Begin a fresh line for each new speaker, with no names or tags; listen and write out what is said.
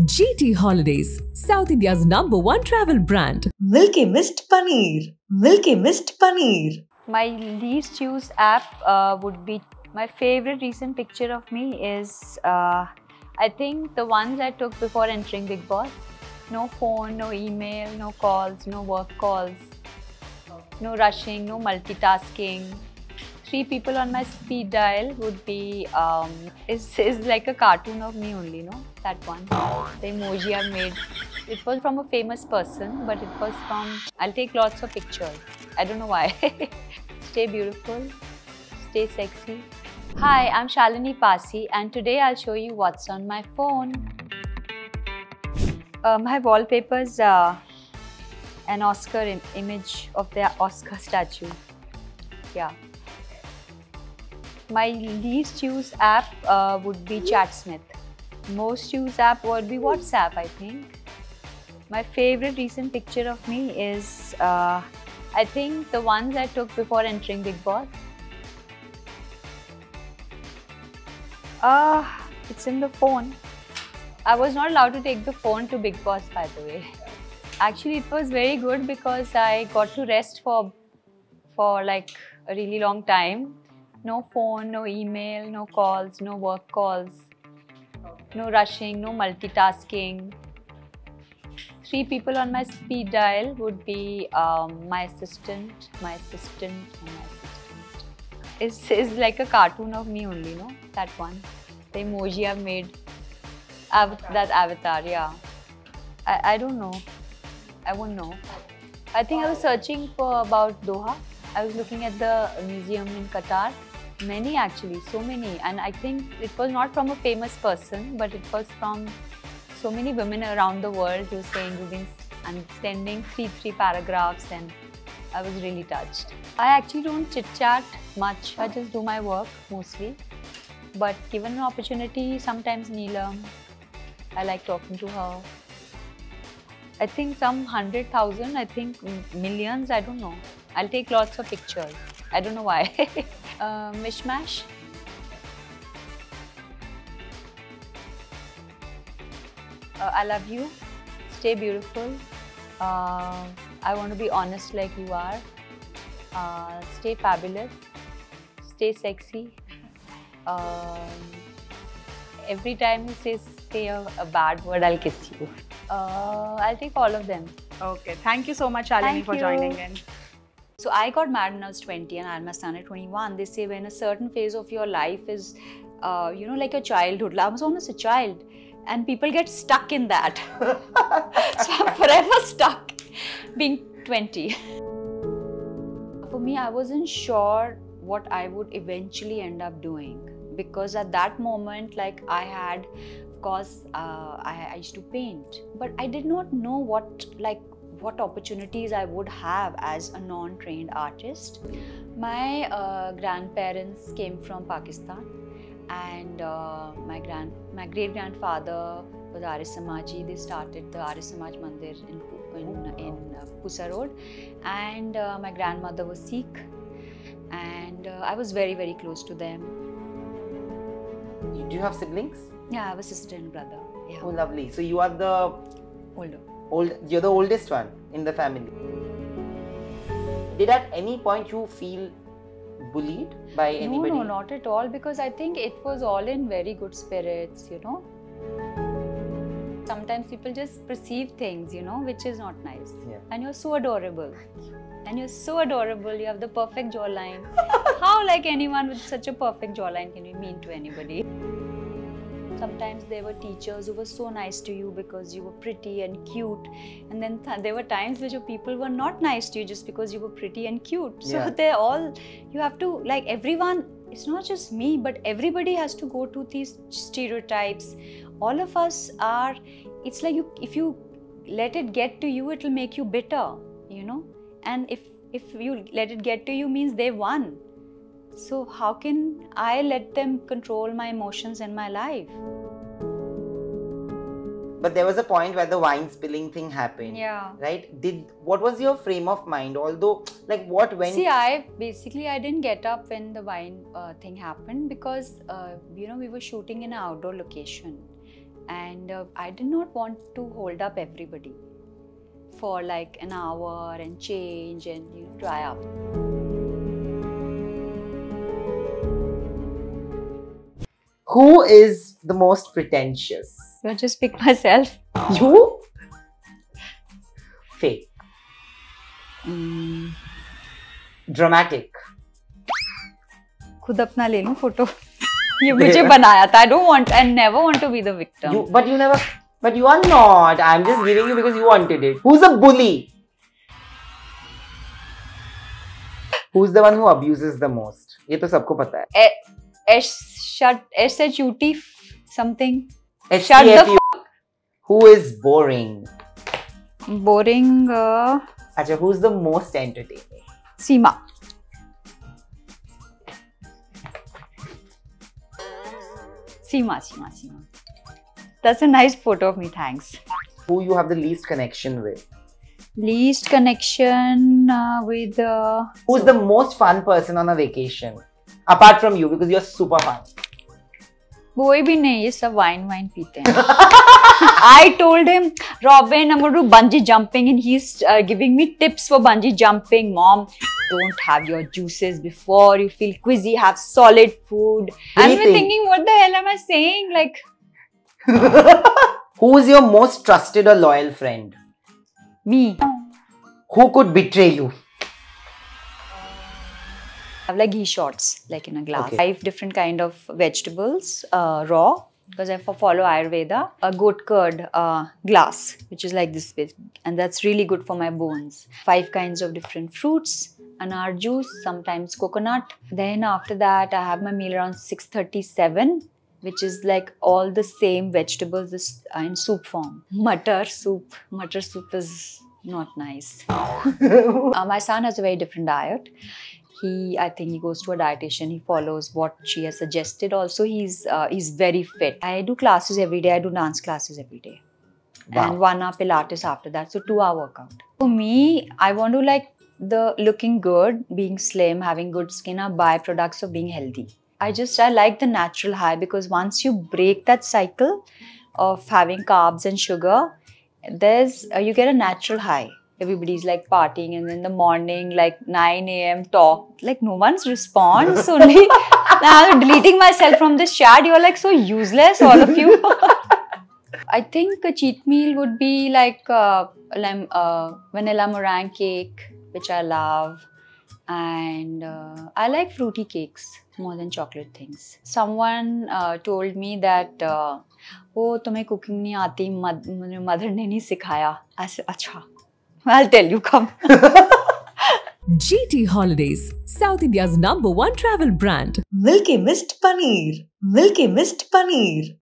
GT Holidays, South India's #1 travel brand.
Milky Mist Paneer. Milky Mist Paneer.
My least used app would be my favorite recent picture of me is I think the ones I took before entering Bigg Boss. No phone, no email, no calls, no work calls, no rushing, no multitasking. 3 people on my speed dial would be is like a cartoon of me only, no? That one. The emoji I made. It was from a famous person, but it was from. I'll take lots of pictures. I don't know why. Stay beautiful. Stay sexy. Hi, I'm Shalini Pasi, and today I'll show you what's on my phone. My wallpaper is an Oscar image of the Oscar statue. Yeah. My least used app would be ChatSmith. Most used app would be WhatsApp, I think. My favorite recent picture of me is I think the ones I took before entering Bigg Boss. It's in the phone. I was not allowed to take the phone to Bigg Boss, by the way. Actually, it was very good because I got to rest for like a really long time. No phone, no email, no calls, no work calls, no rushing, no multitasking. 3 people on my speed dial would be my assistant, and my assistant. It's like a cartoon of me only, no? That one. The emoji I've made. That avatar, yeah. I don't know. I won't know. I think I was searching for about Doha. I was looking at the museum in Qatar. Many actually, so many. And I think it was not from a famous person, but it was from so many women around the world who were saying, you've been sending three paragraphs, and I was really touched. I actually don't chit-chat much. I just do my work mostly. But given an opportunity, sometimes Neelam, I like talking to her. I think some 100,000, I think millions, I don't know. I'll take lots of pictures. I don't know why. Mishmash. I love you. Stay beautiful. I want to be honest like you are. Stay fabulous. Stay sexy. Every time you say a bad word, I'll kiss you. I'll take all of them.
Okay. Thank you so much, Shalini, for joining in.
So I got married when I was 20 and I had my son at 21. They say when a certain phase of your life is, like your childhood. I was almost a child, and people get stuck in that. So I'm forever stuck being 20. For me, I wasn't sure what I would eventually end up doing, because at that moment, like I had, of course, I used to paint, but I did not know what opportunities I would have as a non-trained artist. My grandparents came from Pakistan, and my great-grandfather was Arya Samaji. They started the Arya Samaj Mandir in Pusa Road, and my grandmother was Sikh, and I was very, very close to them.
Do you have siblings?
Yeah, I have a sister and brother. Yeah.
Oh, lovely. So you are the
Older.
You're the oldest one in the family. Did at any point you feel bullied by anybody?
No, not at all, because I think it was all in very good spirits, you know. Sometimes people just perceive things, you know, which is not nice.
Yeah.
And you're so adorable. And you're so adorable. You have the perfect jawline. How, like anyone with such a perfect jawline, can you mean to anybody? Sometimes there were teachers who were so nice to you because you were pretty and cute, and then there were times which people were not nice to you just because you were pretty and cute. So
Yeah.
they're all, you have to, like everyone, it's not just me, but everybody has to go to these stereotypes. All of us are, it's like if you let it get to you, it'll make you bitter, you know. And if you let it get to you, means they won. So how can I let them control my emotions and my life?
But there was a point where the wine spilling thing happened.
Yeah.
Right? What was your frame of mind? Although, like, what went?
See, I didn't get up when the wine thing happened, because we were shooting in an outdoor location, and I did not want to hold up everybody for like an hour and change and dry up.
Who is the most pretentious?
So I just pick myself.
You? Fake. Dramatic.
खुद अपना ले लूं photo. ये मुझे बनाया था. I never want to be the victim.
But you are not. I'm just giving you because you wanted it. Who's a bully? Who's the one who abuses the most? ये तो सबको पता है.
SHUT something.
Shut the Who is boring?
Boring.
Acha, who's the most entertaining?
Seema. Seema. That's a nice photo of me, thanks.
Who you have the least connection with?
Least connection with...
Who's the most fun person on a vacation? Apart from you, because you're super fun.
कोई भी नहीं, ये सब wine पीते हैं. I told him, Robin, I'm going to do bungee jumping and he's giving me tips for bungee jumping. Mom, don't have your juices before you feel quizzy, have solid food. And I'm thinking, what the hell am I saying? Like...
Who is your most trusted or loyal friend?
Me.
Who could betray you?
I have like ghee shots, like in a glass.
Okay.
5 different kind of vegetables, raw, because I follow Ayurveda. A goat curd glass, which is like this big, and that's really good for my bones. 5 kinds of different fruits, anar juice, sometimes coconut. Then after that, I have my meal around 6:37, which is like all the same vegetables in soup form. Matar soup is not nice. My son has a very different diet. I think he goes to a dietitian. He follows what she has suggested. Also, he's very fit. I do classes every day. I do dance classes every day. Wow. And 1 hour Pilates after that. So 2 hour workout. For me, I want to like the looking good, being slim, having good skin are byproducts of being healthy. I like the natural high, because once you break that cycle of having carbs and sugar, you get a natural high. Everybody's like partying, and in the morning, like 9 a.m. talk, like no one's response. Only now I'm deleting myself from this chat. You're like so useless, all of you. I think a cheat meal would be like vanilla meringue cake, which I love, and I like fruity cakes more than chocolate things. Someone told me that, oh, तुम्हें cooking नहीं आती, mother ने नहीं सिखाया. I said, अच्छा. I'll tell you, come.
GT Holidays, South India's #1 travel brand.
Milky Mist Paneer.